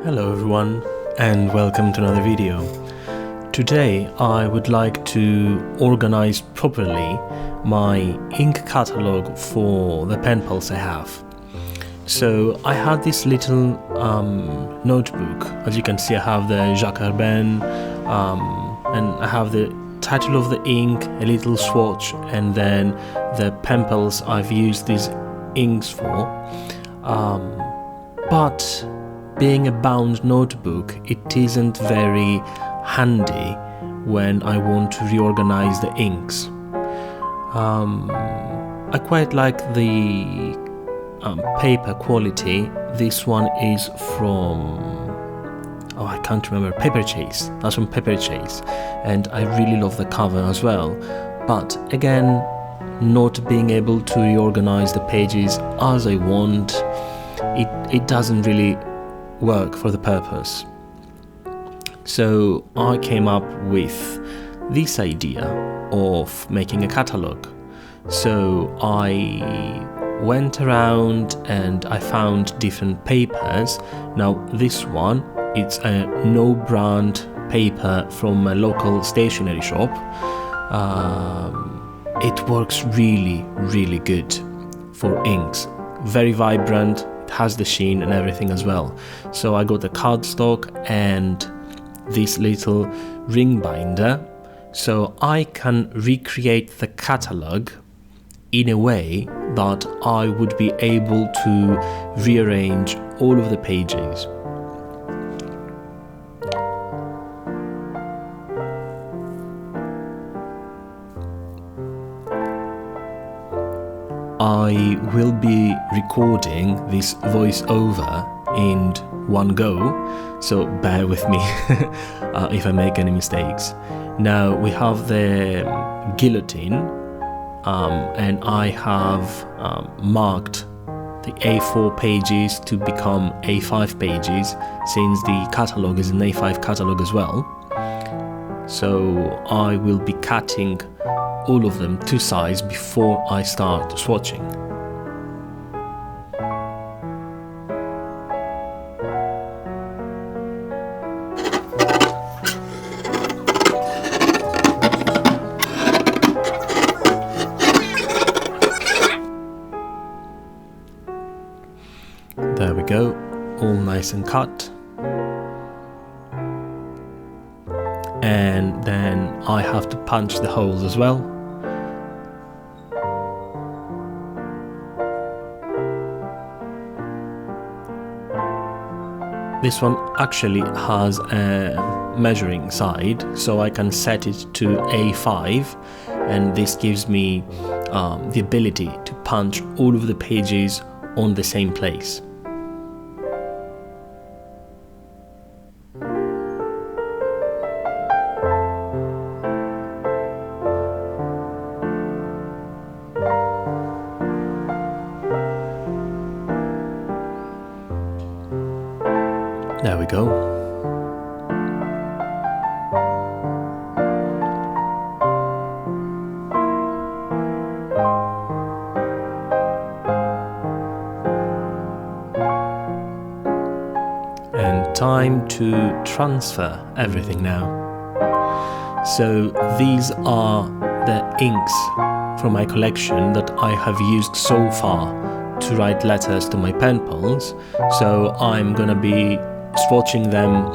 Hello everyone and welcome to another video. Today I would like to organize properly my ink catalog for the pen pals I have. So I had this little notebook. As you can see, I have the Jacques Herbin and I have the title of the ink, a little swatch, and then the pen pals I've used these inks for. But being a bound notebook, it isn't very handy when I want to reorganize the inks. I quite like the paper quality. This one is from, I can't remember, Paper Chase. That's from Paper Chase, and I really love the cover as well. But again, not being able to reorganize the pages as I want, it doesn't really work for the purpose. So I came up with this idea of making a catalog. So I went around and I found different papers. Now this one, it's a no brand paper from a local stationery shop. It works really good for inks. Very vibrant, it has the sheen and everything as well. So I got the cardstock and this little ring binder, so I can recreate the catalog in a way that I would be able to rearrange all of the pages. I will be recording this voiceover in one go, so bear with me if I make any mistakes. Now we have the guillotine, and I have marked the A4 pages to become A5 pages, since the catalog is an A5 catalog as well. So I will be cutting all of them to size before I start swatching. There we go, all nice and cut. And then I have to punch the holes as well. This one actually has a measuring side, so I can set it to A5, and this gives me the ability to punch all of the pages on the same place. There we go. And time to transfer everything now. So these are the inks from my collection that I have used so far to write letters to my pen pals. So I'm gonna be swatching them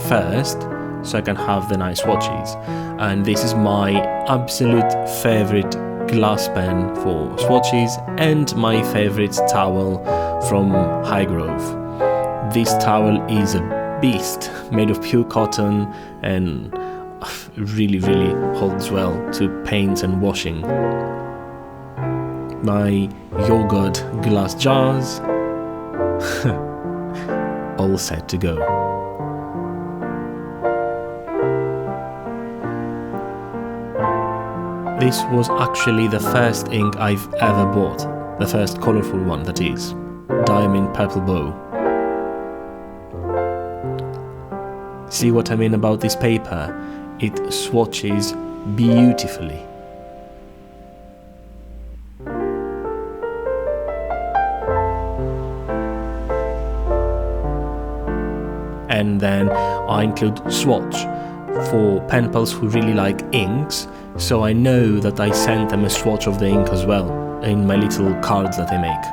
first so I can have the nice swatches. And this is my absolute favorite glass pen for swatches and my favorite towel from Highgrove. This towel is a beast, made of pure cotton and really holds well to paints and washing. My yogurt glass jars, all set to go. This was actually the first ink I've ever bought, the first colourful one, that is, Diamond Purple Bow. See what I mean about this paper? It swatches beautifully. and then I include swatch for pen pals who really like inks, so I know that I send them a swatch of the ink as well in my little cards that I make.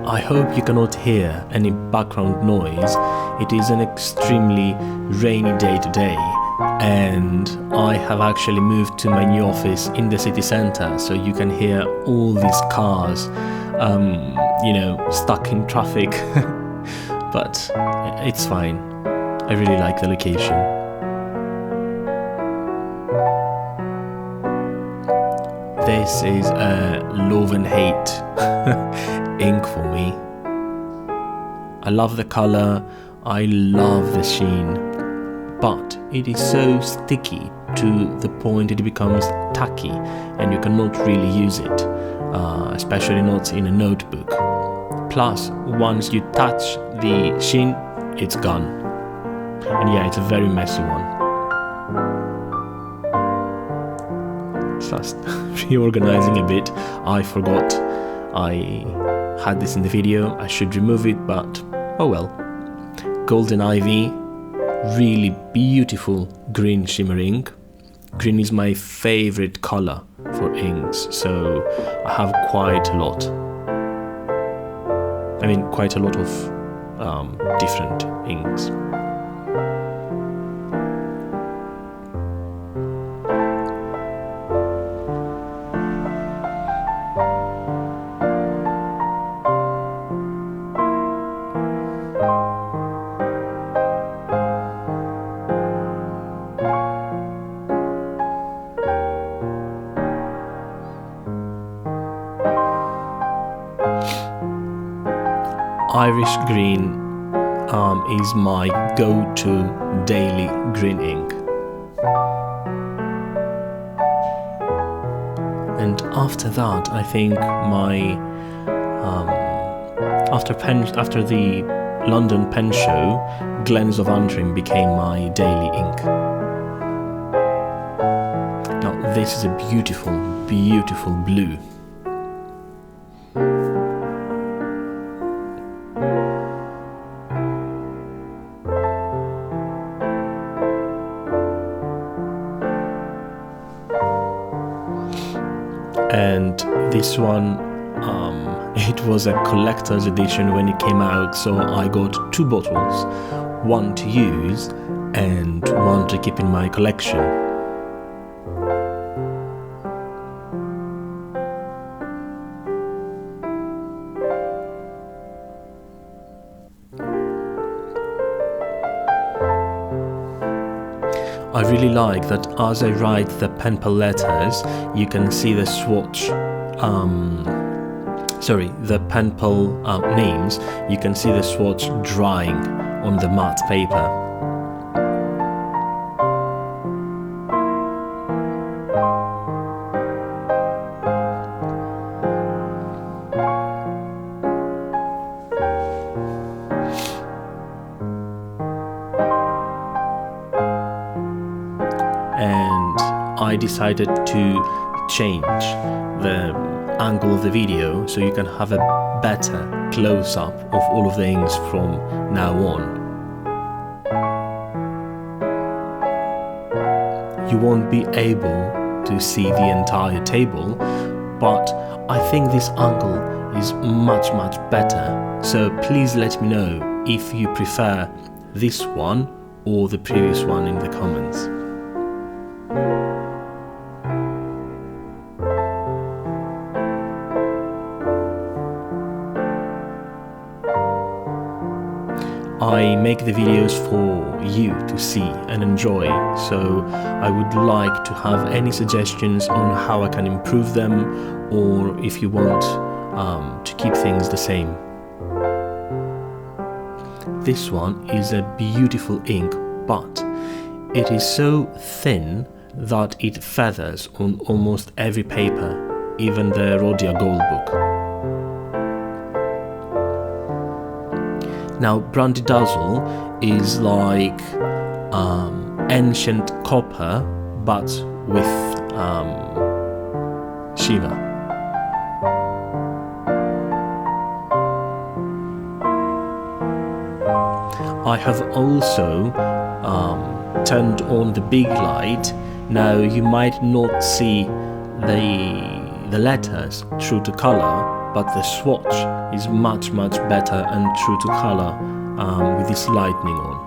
I hope you cannot hear any background noise. It is an extremely rainy day today, and I have actually moved to my new office in the city centre, so you can hear all these cars, stuck in traffic. But it's fine. I really like the location. This is a love and hate ink for me. I love the color, I love the sheen, but it is so sticky to the point it becomes tacky and you cannot really use it, especially not in a notebook. Plus, once you touch the sheen, it's gone. And yeah, it's a very messy one. Just reorganizing a bit. I forgot I had this in the video. I should remove it, but oh well. Golden Ivy, really beautiful green shimmer ink. Green is my favorite color for inks, so I have quite a lot. I mean, quite a lot of different inks. Irish green is my go-to daily green ink. And after that, I think my after the London pen show, Glens of Antrim became my daily ink. Now this is a beautiful, beautiful blue. And this one, it was a collector's edition when it came out, so I got 2 bottles, one to use and one to keep in my collection. I really like that as I write the penpal letters, you can see the swatch, the penpal names, you can see the swatch drying on the matte paper. I decided to change the angle of the video so you can have a better close-up of all of the inks from now on. You won't be able to see the entire table, but I think this angle is much better, so please let me know if you prefer this one or the previous one in the comments. I make the videos for you to see and enjoy, so I would like to have any suggestions on how I can improve them, or if you want to keep things the same. This one is a beautiful ink, but it is so thin that it feathers on almost every paper, even the Rhodia Gold book. Now, Brandy Dazzle is like ancient copper but with shimmer. I have also turned on the big light. Now you might not see the letters true to color, but the swatch is much better and true to color with this lightning on.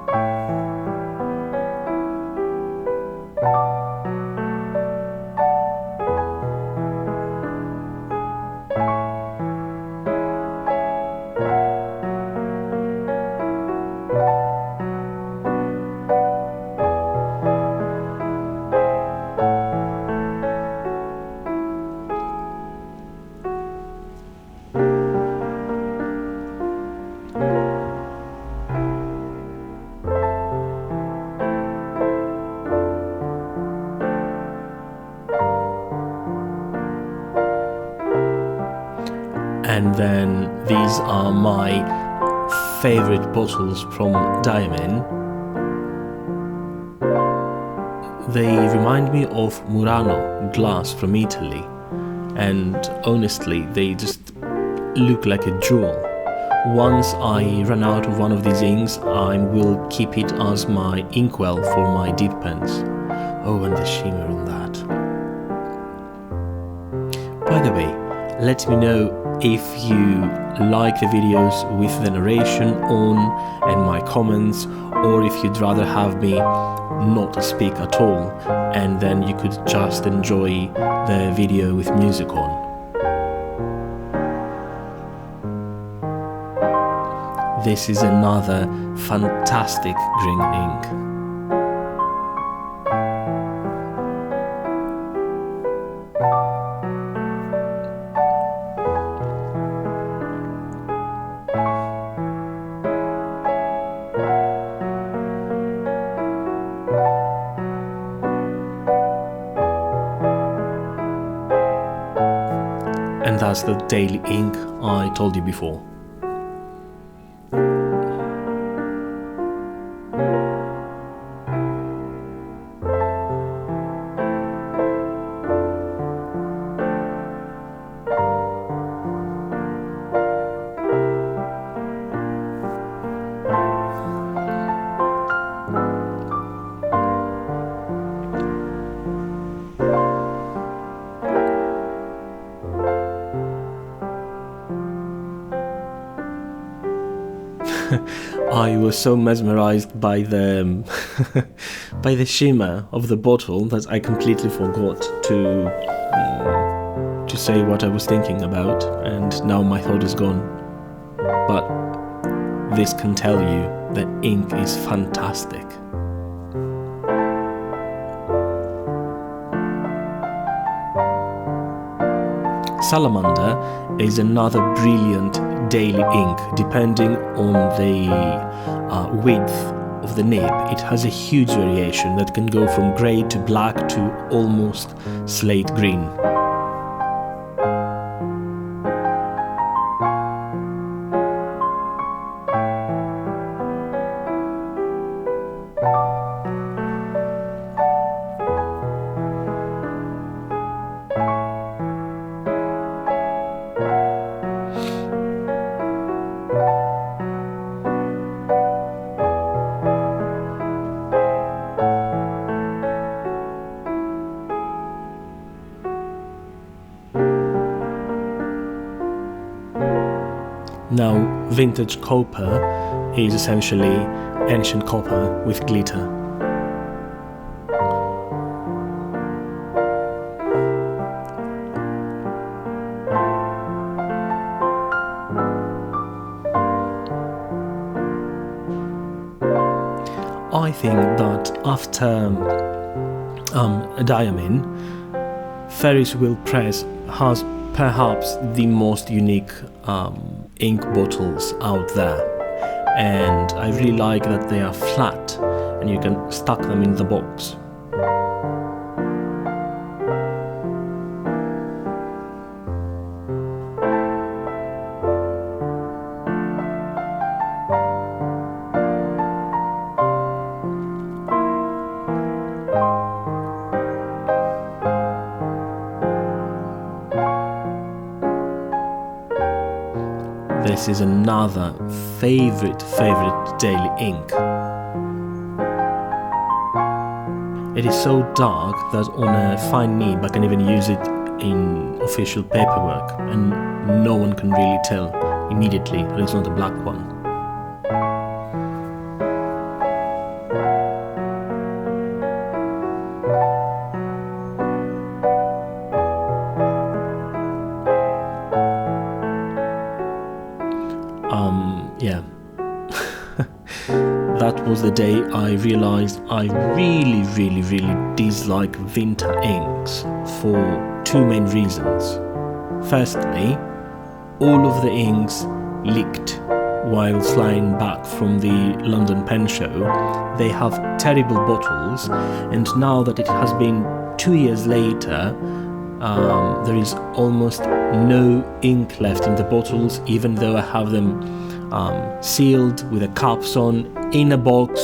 And then these are my favorite bottles from Diamond. They remind me of Murano glass from Italy, and honestly they just look like a jewel. Once I run out of one of these inks, I will keep it as my inkwell for my dip pens. Oh, and the shimmer on that. By the way, let me know if you like the videos with the narration on and my comments, or if you'd rather have me not speak at all and then you could just enjoy the video with music on. This is another fantastic green ink. And that's the daily ink I told you before. I was so mesmerized by the by the shimmer of the bottle that I completely forgot to say what I was thinking about, and now my thought is gone. But this can tell you the ink is fantastic. Salamander is another brilliant daily ink. Depending on the width of the nib, it has a huge variation that can go from grey to black to almost slate green. Now, vintage copper is essentially ancient copper with glitter. I think that after Diamond, Ferris Wheel Press has perhaps the most unique ink bottles out there, and I really like that they are flat and you can stack them in the box. this is another favorite daily ink. It is so dark that on a fine nib I can even use it in official paperwork and no one can really tell immediately that it's not a black one. Yeah. That was the day I realized I really dislike winter inks for two main reasons. Firstly, all of the inks leaked while flying back from the London Pen Show. They have terrible bottles, and now that it has been 2 years later, there is almost no ink left in the bottles, even though I have them sealed with the caps on in a box.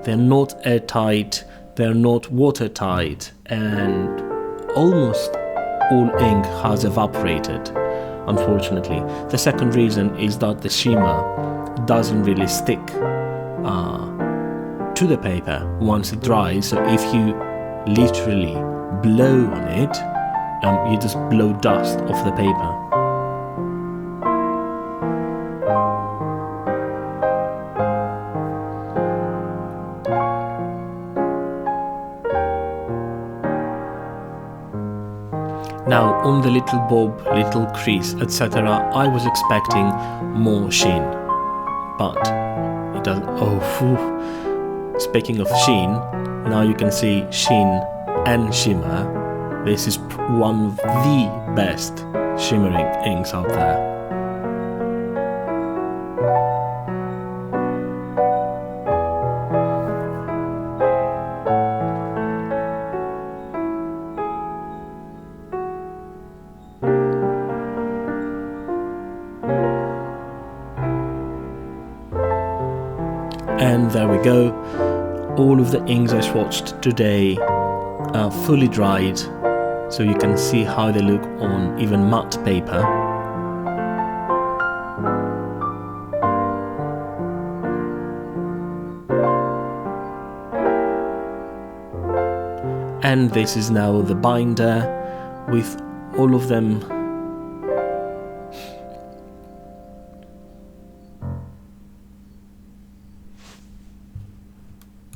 They're not airtight, they're not watertight, and almost all ink has evaporated, unfortunately. The second reason is that the shimmer doesn't really stick to the paper once it dries, so if you literally blow on it, you just blow dust off the paper. Now, on the little bob, little crease, etc., I was expecting more sheen, but it doesn't. Oh, phew. Speaking of sheen, now you can see sheen and shimmer. This is one of the best shimmering inks out there. And there we go, all of the inks I swatched today are fully dried, so you can see how they look on even matte paper. And this is now the binder with all of them